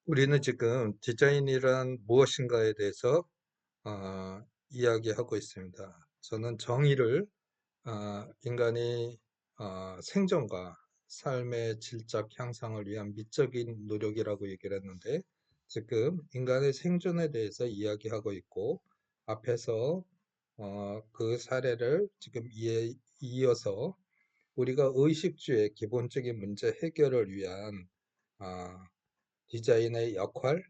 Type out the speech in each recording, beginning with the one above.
우리는 지금 디자인이란 무엇인가에 대해서 이야기하고 있습니다. 저는 정의를 인간이 생존과 삶의 질적 향상을 위한 미적인 노력이라고 얘기를 했는데, 지금 인간의 생존에 대해서 이야기하고 있고, 앞에서 그 사례를 지금 이어서 우리가 의식주의 기본적인 문제 해결을 위한 아, 디자인의 역할,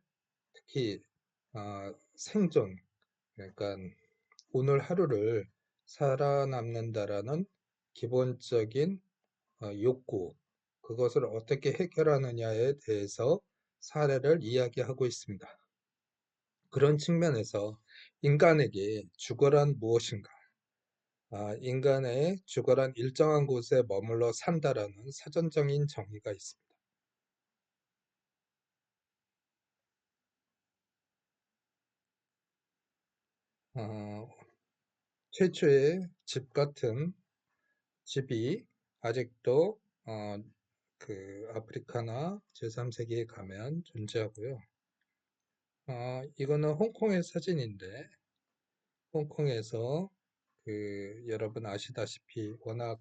특히 생존, 그러니까 오늘 하루를 살아남는다라는 기본적인 욕구, 그것을 어떻게 해결하느냐에 대해서 사례를 이야기하고 있습니다. 그런 측면에서 인간에게 주거란 무엇인가? 인간의 주거란 일정한 곳에 머물러 산다라는 사전적인 정의가 있습니다. 어, 최초의 집 같은 집이 아직도 아프리카나 제3세계에 가면 존재하고요. 이거는 홍콩의 사진인데, 홍콩에서 여러분 아시다시피 워낙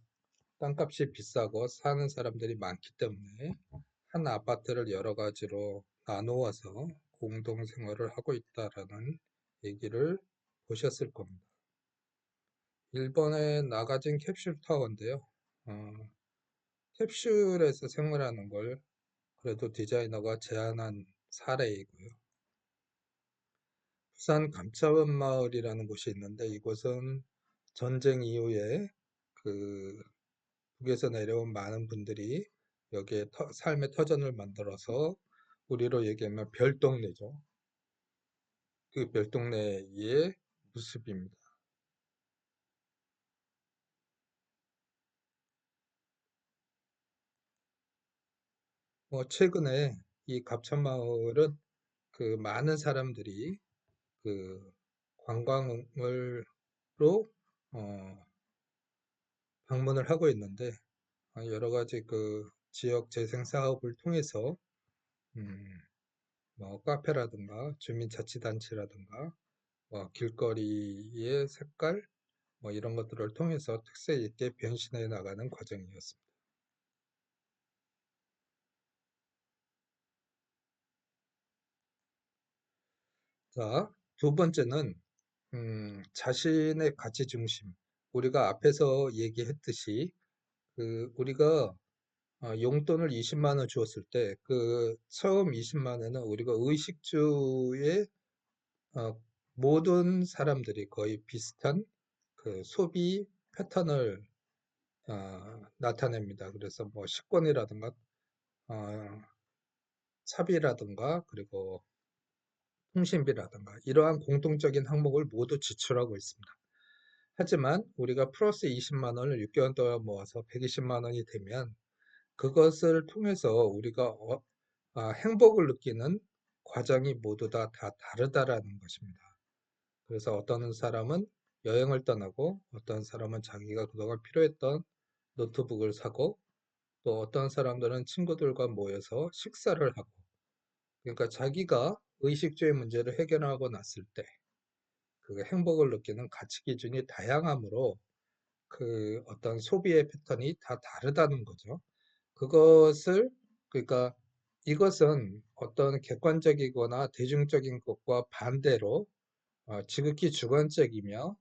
땅값이 비싸고 사는 사람들이 많기 때문에 한 아파트를 여러 가지로 나누어서 공동 생활을 하고 있다라는 얘기를 보셨을 겁니다. 일본의 나가진 캡슐 타워인데요. 어, 캡슐에서 생활하는 걸 그래도 디자이너가 제안한 사례이고요. 부산 감차원 마을이라는 곳이 있는데, 이곳은 전쟁 이후에 그 북에서 내려온 많은 분들이 여기에 삶의 터전을 만들어서 우리로 얘기하면 별동네죠. 그 별동네의 모습입니다. 최근에 이 갑천마을은 많은 사람들이 그 관광을로 방문을 하고 있는데, 여러 가지 지역 재생 사업을 통해서 음, 카페라든가 주민자치단체라든가 길거리의 색깔 이런 것들을 통해서 특색 있게 변신해 나가는 과정이었습니다. 자, 두 번째는 자신의 가치 중심. 우리가 앞에서 얘기했듯이 우리가 용돈을 20만 원 주었을 때 처음 20만 원은 우리가 의식주의 어, 모든 사람들이 거의 비슷한 소비 패턴을 나타냅니다. 그래서 식권이라든가 어, 차비라든가 그리고 통신비라든가 이러한 공통적인 항목을 모두 지출하고 있습니다. 하지만 우리가 플러스 20만 원을 6개월 동안 모아서 120만 원이 되면 그것을 통해서 우리가 행복을 느끼는 과정이 모두 다 다르다라는 것입니다. 그래서 어떤 사람은 여행을 떠나고 어떤 사람은 자기가 그동안 필요했던 노트북을 사고 또 어떤 사람들은 친구들과 모여서 식사를 하고, 그러니까 자기가 의식주의 문제를 해결하고 났을 때 그 행복을 느끼는 가치 기준이 다양하므로 어떤 소비의 패턴이 다 다르다는 거죠. 그것을 그러니까 이것은 어떤 객관적이거나 대중적인 것과 반대로 지극히 주관적이며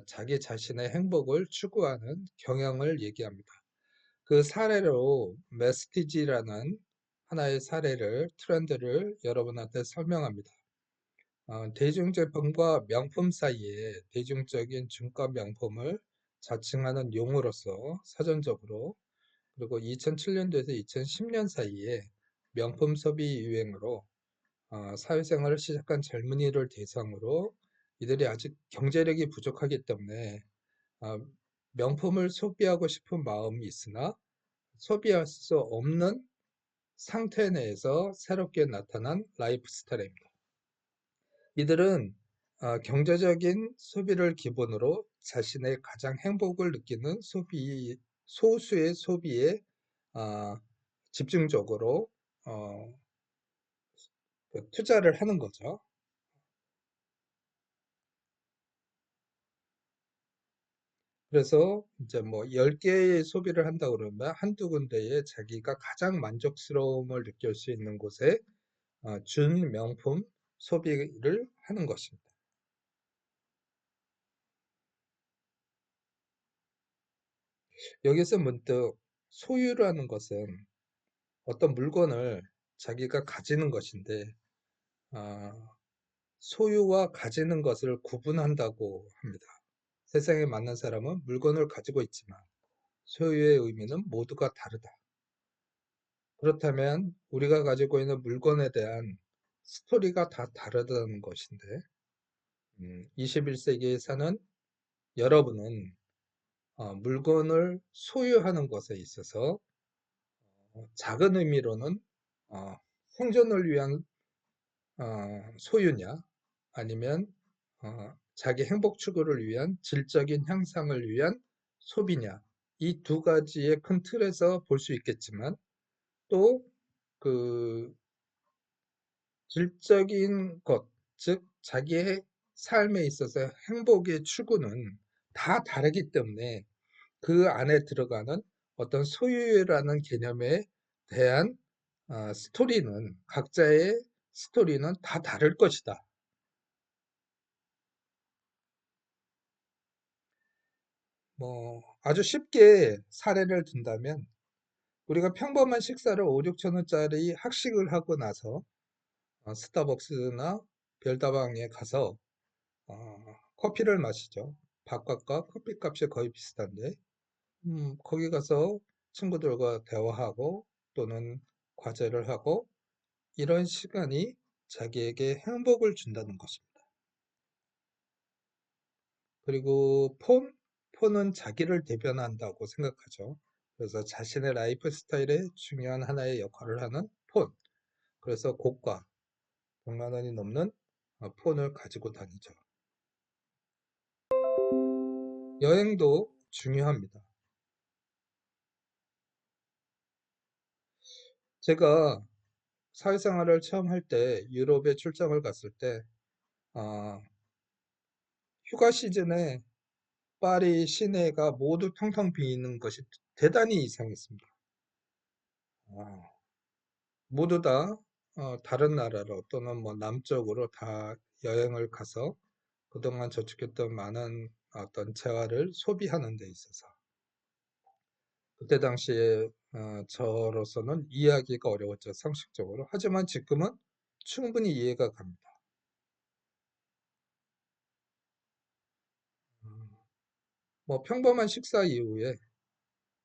자기 자신의 행복을 추구하는 경향을 얘기합니다. 그 사례로 메스티지라는 하나의 사례를 트렌드를 여러분한테 설명합니다. 대중제품과 명품 사이에 대중적인 중가 명품을 자칭하는 용어로서 사전적으로, 그리고 2007년도에서 2010년 사이에 명품 소비 유행으로 사회생활을 시작한 젊은이를 대상으로 이들이 아직 경제력이 부족하기 때문에 어, 명품을 소비하고 싶은 마음이 있으나 소비할 수 없는 상태 내에서 새롭게 나타난 라이프 스타일입니다. 이들은 경제적인 소비를 기본으로 자신의 가장 행복을 느끼는 소수의 소비에 아, 집중적으로 어, 그 투자를 하는 거죠. 그래서 이제 뭐 10개의 소비를 한다 그러면 한두 군데에 자기가 가장 만족스러움을 느낄 수 있는 곳에 준 명품 소비를 하는 것입니다. 여기서 문득 소유라는 것은 어떤 물건을 자기가 가지는 것인데, 아, 소유와 가지는 것을 구분한다고 합니다. 세상에 많은 사람은 물건을 가지고 있지만 소유의 의미는 모두가 다르다. 그렇다면 우리가 가지고 있는 물건에 대한 스토리가 다 다르다는 것인데, 21세기에 사는 여러분은 물건을 소유하는 것에 있어서 작은 의미로는 어, 생존을 위한 소유냐, 아니면 자기 행복 추구를 위한 질적인 향상을 위한 소비냐, 이 두 가지의 큰 틀에서 볼 수 있겠지만 또 그 질적인 것, 즉 자기의 삶에 있어서 행복의 추구는 다 다르기 때문에 그 안에 들어가는 어떤 소유라는 개념에 대한 스토리는, 각자의 스토리는 다 다를 것이다. 뭐 아주 쉽게 사례를 든다면 우리가 평범한 식사를 5, 6천 원짜리 학식을 하고 나서 스타벅스나 별다방에 가서 커피를 마시죠. 밥값과 커피값이 거의 비슷한데 거기 가서 친구들과 대화하고 또는 과제를 하고 이런 시간이 자기에게 행복을 준다는 것입니다. 그리고 폰은 자기를 대변한다고 생각하죠. 그래서 자신의 라이프 스타일에 중요한 하나의 역할을 하는 폰. 그래서 고가 100만 원이 넘는 폰을 가지고 다니죠. 여행도 중요합니다. 제가 사회생활을 처음 할 때 유럽에 출장을 갔을 때 어, 휴가 시즌에 파리 시내가 모두 텅텅 비는 것이 대단히 이상했습니다. 아, 모두 다 다른 나라로 또는 뭐 남쪽으로 다 여행을 가서 그동안 저축했던 많은 어떤 재화를 소비하는 데 있어서 그때 당시에 저로서는 이해하기가 어려웠죠, 상식적으로. 하지만 지금은 충분히 이해가 갑니다. 음, 뭐 평범한 식사 이후에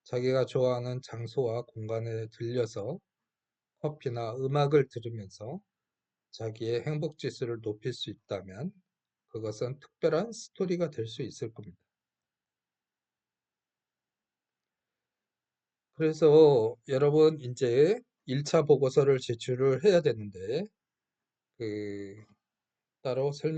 자기가 좋아하는 장소와 공간에 들려서 커피나 음악을 들으면서 자기의 행복 지수를 높일 수 있다면 그것은 특별한 스토리가 될 수 있을 겁니다. 그래서 여러분 이제 1차 보고서를 제출을 해야 되는데 그 따로 설명